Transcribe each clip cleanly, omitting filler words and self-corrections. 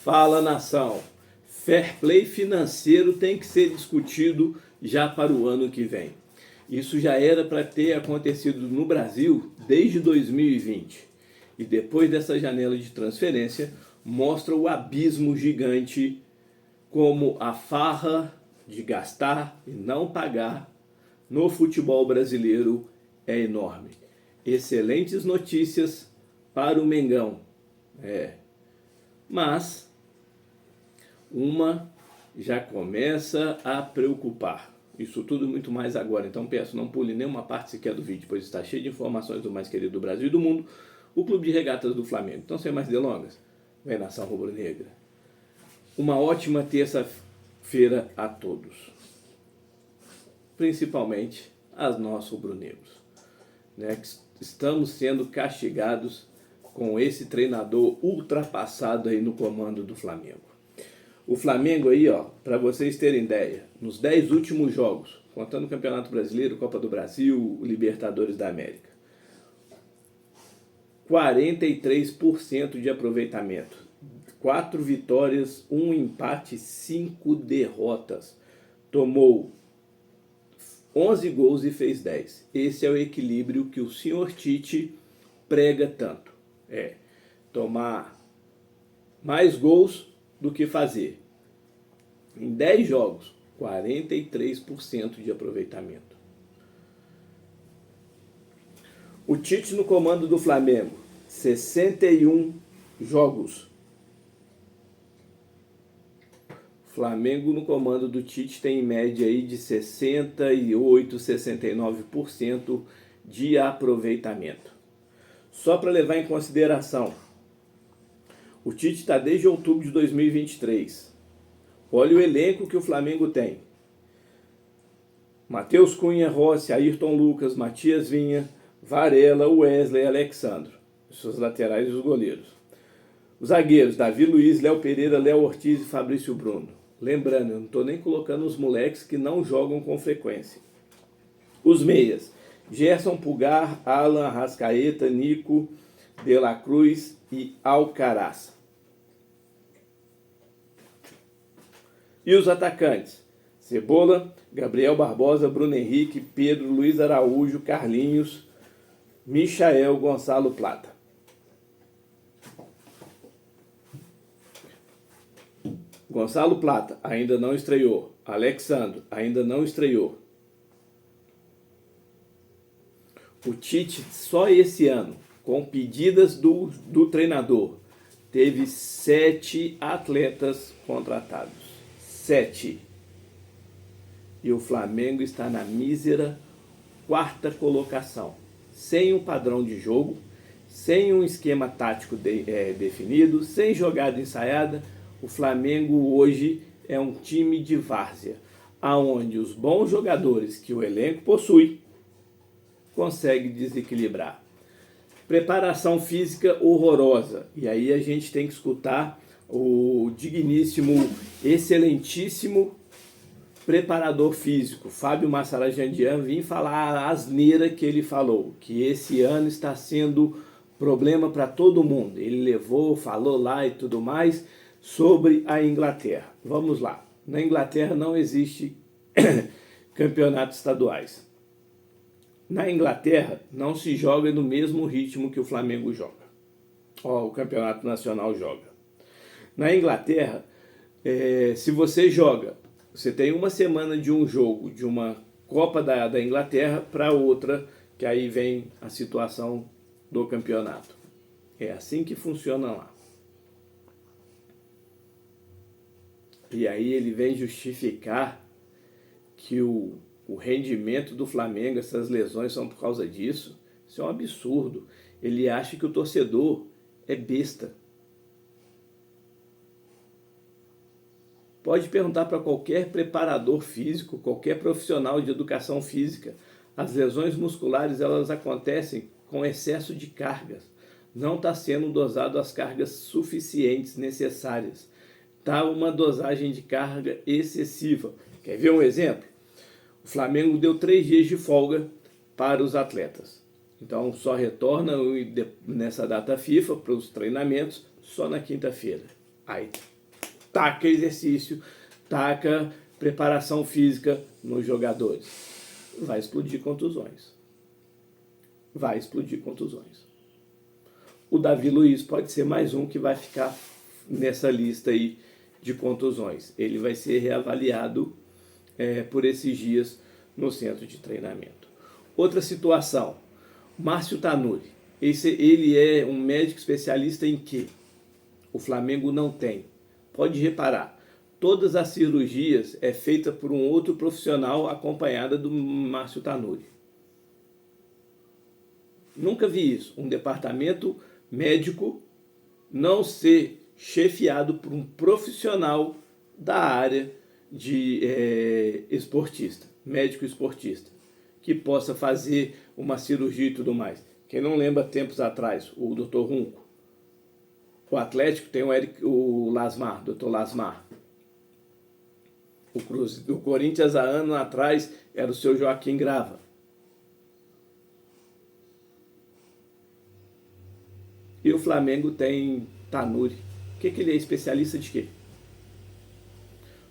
Fala, nação! Fair play financeiro tem que ser discutido já para o ano que vem. Isso já era para ter acontecido no Brasil desde 2020. E depois dessa janela de transferência, mostra o abismo gigante como a farra de gastar e não pagar no futebol brasileiro é enorme. Excelentes notícias para o Mengão. Mas uma já começa a preocupar. Isso tudo e muito mais agora. Então peço, não pule nenhuma parte sequer do vídeo, pois está cheio de informações do mais querido do Brasil e do mundo, o Clube de Regatas do Flamengo. Então, sem mais delongas, vem nação rubro-negra. Uma ótima terça-feira a todos. Principalmente a nós rubro-negros, que estamos sendo castigados com esse treinador ultrapassado aí no comando do Flamengo. O Flamengo aí, para vocês terem ideia, nos 10 últimos jogos, contando o Campeonato Brasileiro, Copa do Brasil, Libertadores da América, 43% de aproveitamento, 4 vitórias, 1 empate, 5 derrotas. Tomou 11 gols e fez 10. Esse é o equilíbrio que o senhor Tite prega tanto. Tomar mais gols do que fazer. Em 10 jogos, 43% de aproveitamento. O Tite no comando do Flamengo, 61 jogos. Flamengo no comando do Tite tem em média aí de 68, 69% de aproveitamento. Só para levar em consideração, o Tite está desde outubro de 2023. Olha o elenco que o Flamengo tem. Matheus Cunha, Rossi, Ayrton Lucas, Matias Vinha, Varela, Wesley, Alexandro. Os seus laterais e os goleiros. Os zagueiros, Davi Luiz, Léo Pereira, Léo Ortiz e Fabrício Bruno. Lembrando, eu não estou nem colocando os moleques que não jogam com frequência. Os meias, Gerson Pulgar, Alan, Arrascaeta, Nico, De La Cruz e Alcaraz. E os atacantes, Cebola, Gabriel Barbosa, Bruno Henrique, Pedro, Luiz Araújo, Carlinhos, Michael, Gonçalo Plata. Gonçalo Plata ainda não estreou. Alexandro ainda não estreou. O Tite, só esse ano, com pedidas do treinador, teve 7 atletas contratados. 7. E o Flamengo está na mísera 4ª colocação. Sem um padrão de jogo, sem um esquema tático definido, sem jogada ensaiada. O Flamengo hoje é um time de várzea, aonde os bons jogadores que o elenco possui conseguem desequilibrar. Preparação física horrorosa. E aí a gente tem que escutar o digníssimo, excelentíssimo preparador físico, Fábio Massarajandian, vir falar a asneira que ele falou, que esse ano está sendo problema para todo mundo. Ele falou lá e tudo mais sobre a Inglaterra. Vamos lá. Na Inglaterra não existe campeonatos estaduais. Na Inglaterra não se joga no mesmo ritmo que o Flamengo joga. O campeonato nacional joga. Na Inglaterra, se você joga, você tem uma semana de um jogo, de uma Copa da Inglaterra para outra, que aí vem a situação do campeonato. É assim que funciona lá. E aí ele vem justificar que o rendimento do Flamengo, essas lesões são por causa disso. Isso é um absurdo. Ele acha que o torcedor é besta. Pode perguntar para qualquer preparador físico, qualquer profissional de educação física. As lesões musculares, elas acontecem com excesso de cargas. Não está sendo dosado as cargas suficientes, necessárias. Está uma dosagem de carga excessiva. Quer ver um exemplo? O Flamengo deu 3 dias de folga para os atletas. Então só retorna nessa data FIFA para os treinamentos só na quinta-feira. Aí taca exercício, taca preparação física nos jogadores. Vai explodir contusões. Vai explodir contusões. O Davi Luiz pode ser mais um que vai ficar nessa lista aí de contusões. Ele vai ser reavaliado por esses dias no centro de treinamento. Outra situação, Márcio Tanuri. Ele é um médico especialista em quê? O Flamengo não tem. Pode reparar, todas as cirurgias é feita por um outro profissional acompanhada do Márcio Tanuri. Nunca vi isso, um departamento médico não ser chefiado por um profissional da área de esportista, médico esportista, que possa fazer uma cirurgia e tudo mais. Quem não lembra tempos atrás, o Dr. Runco, o Atlético tem o Lasmar, Dr. Lasmar. O Corinthians, há anos atrás, era o seu Joaquim Grava. E o Flamengo tem Tanuri. O que ele é especialista de quê?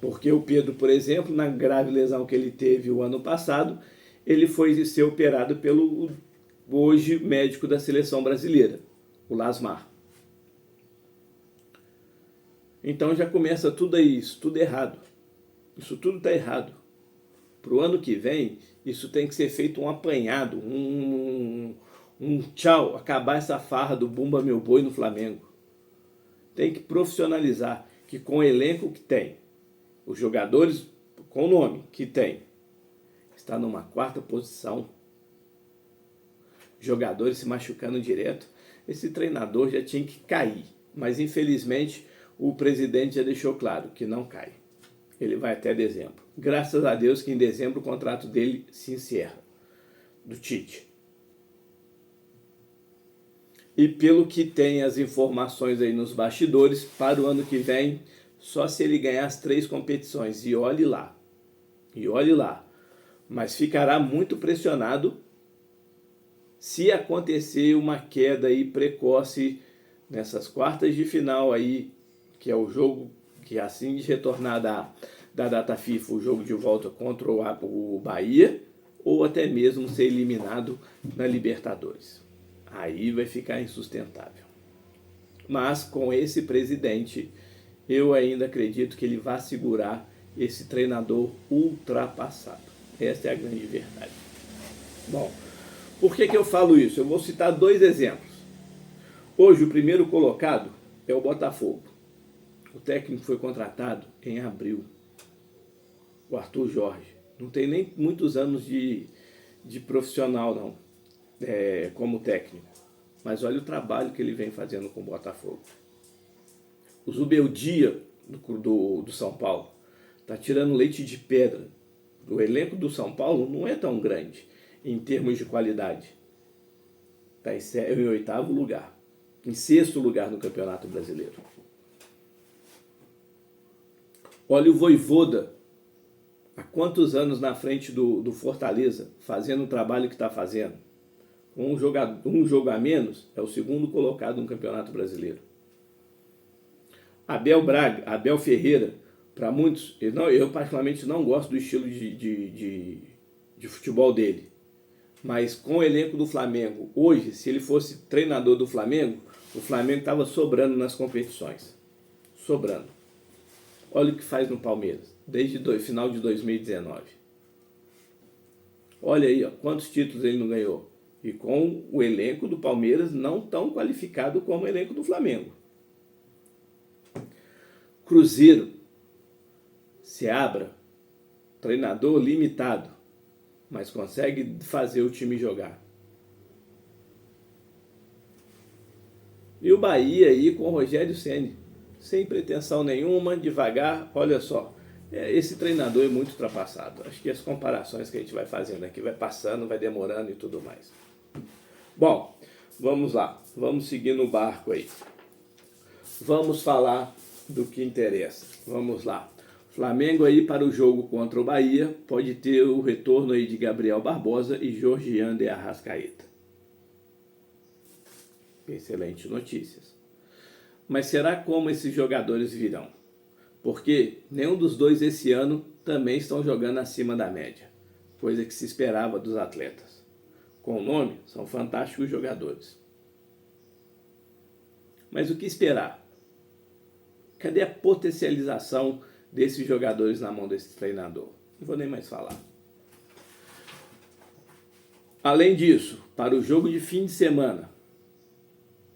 Porque o Pedro, por exemplo, na grave lesão que ele teve o ano passado, ele foi ser operado pelo hoje médico da seleção brasileira, o Lasmar. Então já começa tudo aí, isso tudo errado. Isso tudo está errado. Para o ano que vem, isso tem que ser feito um apanhado, um tchau, acabar essa farra do Bumba Meu Boi no Flamengo. Tem que profissionalizar, que com o elenco que tem, os jogadores com o nome que tem, está numa 4ª posição, jogadores se machucando direto, esse treinador já tinha que cair, mas infelizmente o presidente já deixou claro que não cai. Ele vai até dezembro. Graças a Deus que em dezembro o contrato dele se encerra, do Tite. E pelo que tem as informações aí nos bastidores, para o ano que vem, só se ele ganhar as 3 competições. E olhe lá. E olhe lá. Mas ficará muito pressionado se acontecer uma queda aí precoce nessas quartas de final aí, que é o jogo que assim de retornar da data FIFA, o jogo de volta contra o Bahia, ou até mesmo ser eliminado na Libertadores. Aí vai ficar insustentável. Mas com esse presidente, eu ainda acredito que ele vai segurar esse treinador ultrapassado. Essa é a grande verdade. Bom, por que eu falo isso? Eu vou citar 2 exemplos. Hoje o primeiro colocado é o Botafogo. O técnico foi contratado em abril, o Arthur Jorge. Não tem nem muitos anos de profissional não, como técnico. Mas olha o trabalho que ele vem fazendo com o Botafogo. O Zubeldia do São Paulo está tirando leite de pedra. O elenco do São Paulo não é tão grande em termos de qualidade. Está em 8º lugar, em 6º lugar no Campeonato Brasileiro. Olha o Vojvoda, há quantos anos na frente do Fortaleza, fazendo o trabalho que está fazendo. Um jogo a menos, é o 2º colocado no Campeonato Brasileiro. Abel Ferreira, para muitos, eu particularmente não gosto do estilo de futebol dele. Mas com o elenco do Flamengo, hoje, se ele fosse treinador do Flamengo, o Flamengo estava sobrando nas competições. Sobrando. Olha o que faz no Palmeiras, desde o final de 2019. Olha aí, ó, quantos títulos ele não ganhou. E com o elenco do Palmeiras não tão qualificado como o elenco do Flamengo. Cruzeiro, Seabra, treinador limitado, mas consegue fazer o time jogar. E o Bahia aí com o Rogério Ceni, sem pretensão nenhuma, devagar, olha só. Esse treinador é muito ultrapassado. Acho que as comparações que a gente vai fazendo aqui vai passando, vai demorando e tudo mais. Bom, vamos lá. Vamos seguir no barco aí. Vamos falar do que interessa. Vamos lá. Flamengo aí para o jogo contra o Bahia pode ter o retorno aí de Gabriel Barbosa e Georgian de Arrascaeta. Excelentes notícias. Mas será como esses jogadores virão? Porque nenhum dos dois esse ano também estão jogando acima da média, coisa que se esperava dos atletas. Com o nome, são fantásticos jogadores. Mas o que esperar? Cadê a potencialização desses jogadores na mão desse treinador? Não vou nem mais falar. Além disso, para o jogo de fim de semana,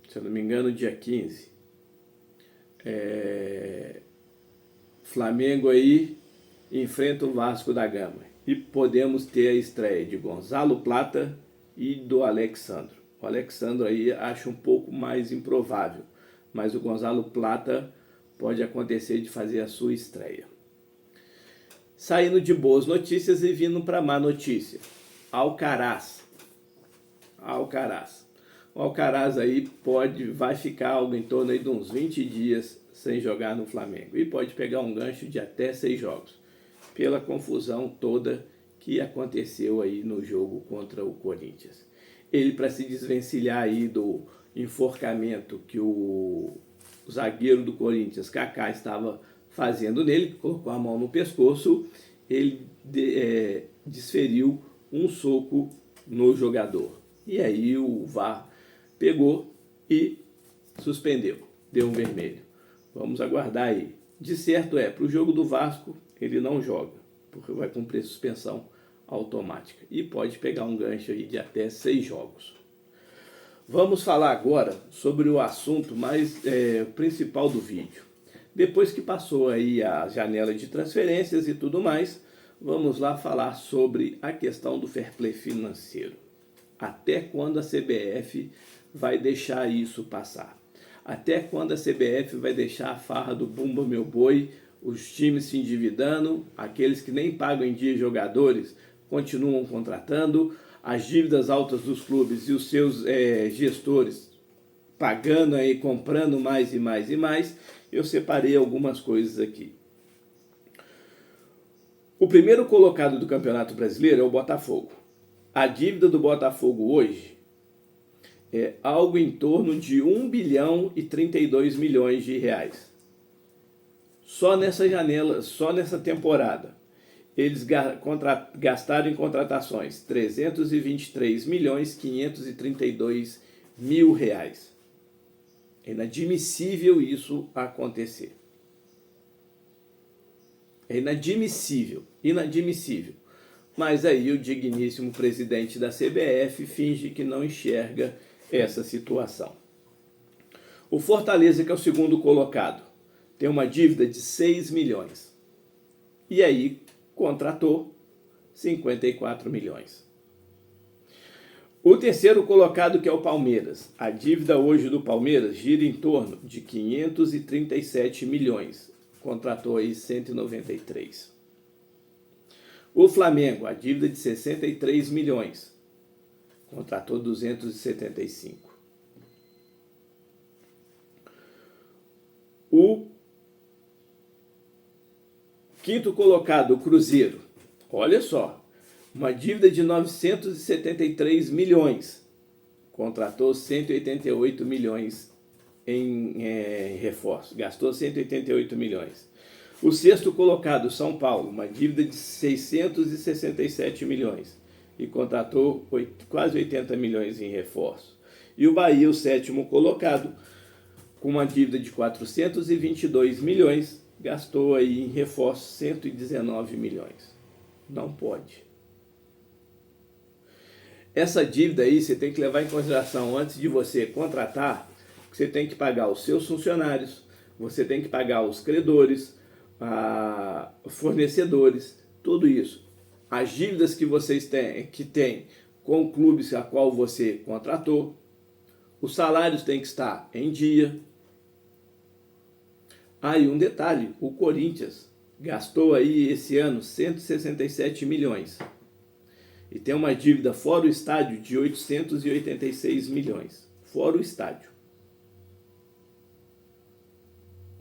se eu não me engano, dia 15, Flamengo aí enfrenta o Vasco da Gama. E podemos ter a estreia de Gonzalo Plata e do Alexandro. O Alexandro aí acho um pouco mais improvável, mas o Gonzalo Plata pode acontecer de fazer a sua estreia. Saindo de boas notícias e vindo para má notícia. Alcaraz. O Alcaraz aí vai ficar algo em torno aí de uns 20 dias sem jogar no Flamengo. E pode pegar um gancho de até 6 jogos. Pela confusão toda que aconteceu aí no jogo contra o Corinthians. Ele, para se desvencilhar aí do enforcamento que o zagueiro do Corinthians, Kaká, estava fazendo nele, colocou a mão no pescoço, ele desferiu um soco no jogador. E aí o VAR pegou e suspendeu, deu um vermelho. Vamos aguardar aí. De certo para o jogo do Vasco ele não joga, porque vai cumprir suspensão automática. E pode pegar um gancho aí de até 6 jogos. Vamos falar agora sobre o assunto mais principal do vídeo. Depois que passou aí a janela de transferências e tudo mais, vamos lá falar sobre a questão do fair play financeiro. Até quando a CBF vai deixar isso passar? Até quando a CBF vai deixar a farra do Bumba Meu Boi, os times se endividando, aqueles que nem pagam em dia jogadores continuam contratando, as dívidas altas dos clubes e os seus gestores pagando aí, comprando mais e mais e mais? Eu separei algumas coisas aqui. O primeiro colocado do Campeonato Brasileiro é o Botafogo. A dívida do Botafogo hoje é algo em torno de 1 bilhão e 32 milhões de reais. Só nessa janela, só nessa temporada, eles gastaram em contratações 323 milhões 532 mil reais. É inadmissível isso acontecer. É inadmissível. Mas aí o digníssimo presidente da CBF finge que não enxerga essa situação. O Fortaleza, que é o segundo colocado, tem uma dívida de 6 milhões. E aí contratou 54 milhões. O terceiro colocado, que é o Palmeiras. A dívida hoje do Palmeiras gira em torno de 537 milhões. Contratou aí 193. O Flamengo, a dívida de 63 milhões. Contratou 275. O quinto colocado, o Cruzeiro. Olha só. Uma dívida de 973 milhões. Contratou 188 milhões em reforço. Gastou 188 milhões. O sexto colocado, São Paulo. Uma dívida de 667 milhões. E contratou quase 80 milhões em reforço. E o Bahia, o sétimo colocado, com uma dívida de 422 milhões. Gastou aí em reforço 119 milhões. Não pode. Essa dívida aí você tem que levar em consideração antes de você contratar, que você tem que pagar os seus funcionários, você tem que pagar os credores, fornecedores, tudo isso. As dívidas que vocês têm com clubes a qual você contratou, os salários têm que estar em dia. E um detalhe, o Corinthians gastou aí esse ano 167 milhões. E tem uma dívida fora o estádio de 886 milhões. Fora o estádio.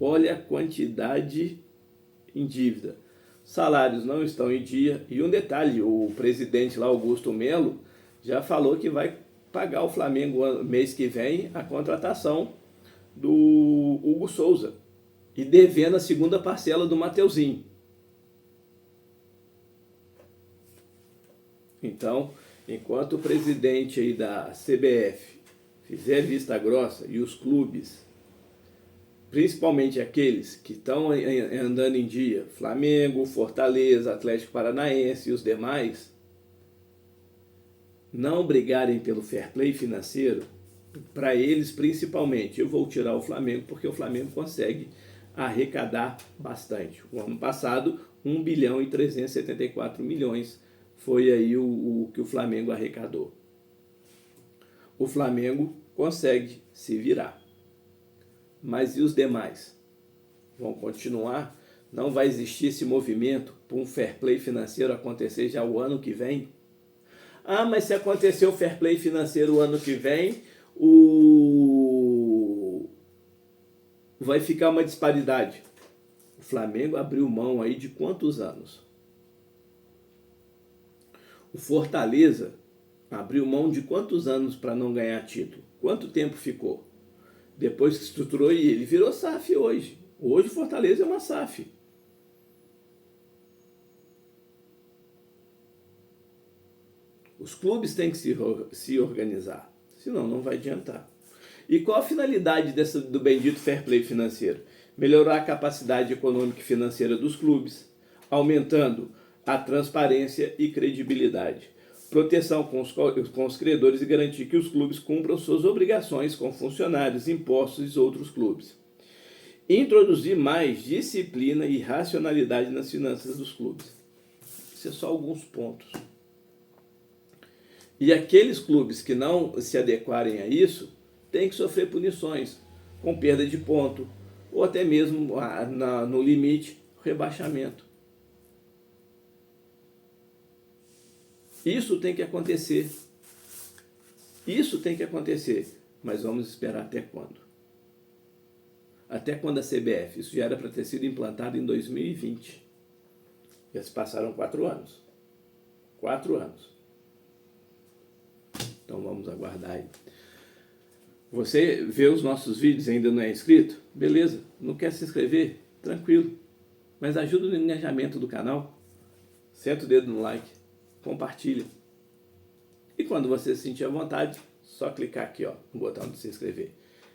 Olha a quantidade em dívida. Salários não estão em dia. E um detalhe, o presidente lá, Augusto Melo, já falou que vai pagar o Flamengo mês que vem a contratação do Hugo Souza e devendo a segunda parcela do Mateuzinho. Então, enquanto o presidente aí da CBF fizer vista grossa e os clubes, principalmente aqueles que estão andando em dia, Flamengo, Fortaleza, Atlético Paranaense e os demais, não brigarem pelo fair play financeiro, para eles principalmente, eu vou tirar o Flamengo porque o Flamengo consegue arrecadar bastante. O ano passado, 1 bilhão e 374 milhões foi aí o que o Flamengo arrecadou. O Flamengo consegue se virar. Mas e os demais? Vão continuar? Não vai existir esse movimento para um fair play financeiro acontecer já o ano que vem? Ah, mas se acontecer o fair play financeiro o ano que vem, vai ficar uma disparidade. O Flamengo abriu mão aí de quantos anos? O Fortaleza abriu mão de quantos anos para não ganhar título? Quanto tempo ficou? Depois que estruturou, e ele virou SAF hoje. Hoje o Fortaleza é uma SAF. Os clubes têm que se organizar, senão não vai adiantar. E qual a finalidade do bendito fair play financeiro? Melhorar a capacidade econômica e financeira dos clubes, aumentando a transparência e credibilidade, proteção com os credores e garantir que os clubes cumpram suas obrigações com funcionários, impostos e outros clubes. Introduzir mais disciplina e racionalidade nas finanças dos clubes. Isso é só alguns pontos. E aqueles clubes que não se adequarem a isso, têm que sofrer punições, com perda de ponto, ou até mesmo no limite, rebaixamento. Isso tem que acontecer. Isso tem que acontecer. Mas vamos esperar até quando? Até quando a CBF? Isso já era para ter sido implantado em 2020. Já se passaram 4 anos. 4 anos. Então vamos aguardar aí. Você vê os nossos vídeos e ainda não é inscrito? Beleza. Não quer se inscrever? Tranquilo. Mas ajuda no engajamento do canal. Senta o dedo no like. Compartilha. E quando você se sentir à vontade, só clicar aqui, ó, no botão de se inscrever.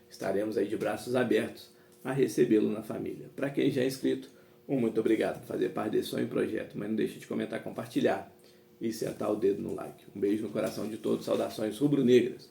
Estaremos aí de braços abertos a recebê-lo na família. Para quem já é inscrito, muito obrigado por fazer parte desse sonho e projeto. Mas não deixe de comentar, compartilhar e sentar o dedo no like. Um beijo no coração de todos. Saudações rubro-negras.